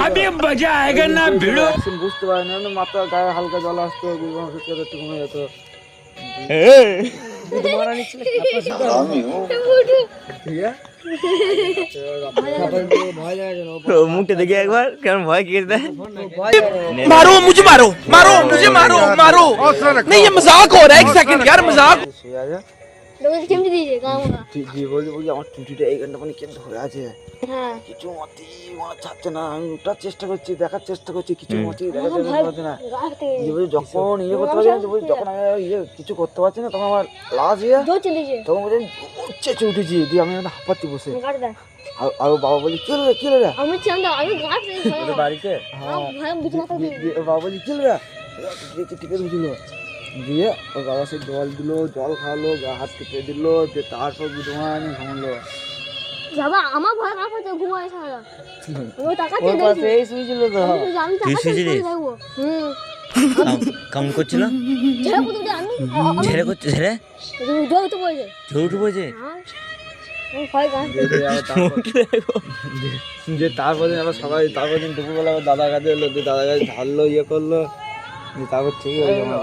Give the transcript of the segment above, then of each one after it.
अभी मजा आएगा ना भिड़ो। বুঝতে পারে না, মাথা গায়ে হালকা জল আসতো, ওষুধ খেতে একটু ঘুমিয়ে যেত। মুখটা দেখে একবার কেমন ভয় কে দেয়। मारो मुझे, मारो मारो मुझे, मारो मारो। नहीं ये मजाक हो रहा है, एक सेकंड यार मजाक। শুয়ে আছে, কেমনি দিয়েছে গামা? বলছি আমার টুটিটা এইখানটা মানে কেন ধরে আছে, হ্যাঁ কিছু মতেই মনে ছাড়ছে না। আমি ওঠার চেষ্টা করছি, দেখার চেষ্টা করছি, কিছু মতেই দেখার আমার চেষ্টা ভয় করছে না। গাছ থেকে যে বলছি যখন করতে পারছি না, বলছি যখন আমি কিছু করতে পারছি না, তখন আমার লাশ ধরছে দিয়েছে তখন বলছি চেঁচে উঠেছি, দিয়ে আমি একটা হাঁপাচ্ছি বসে। গাড়িটা আর বাবা বলি কি হলো, কি হলো? আমি ছিলাম আমি গাছ থেকে বাড়িতে ভয় বিছানা থেকে বাবা বলি কি হলো? টিপে ধরেছিল, দিয়ে ওর বাবা সে জল দিল, জল খাওয়ালো, গা হাত টিপে দিল, দিয়ে তারপর বুধমানি ঘামলো। বাবা আমার ভয় কাজ করতে ঘুমায় সারা ও টাকাতে ওর পাশে এই শুয়েছিল তো। আমি টাকাতে দেখবো কেমন করছিল? ছেড়ে পুতুটা আমি ছেড়ে করছে, ছেড়ে জল তো পড়েছে ঝুট বলছে। আমি ভয় গাছ যে তারপর দিন আবার সবাই, তারপর দিন দুপুরবেলা আবার দাদার কাছে এলো, দিয়ে দাদার কাছে ঢাললো, ইয়ে করলো, দিয়ে তারপর ঠিকই হয়ে গেল।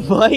ভয়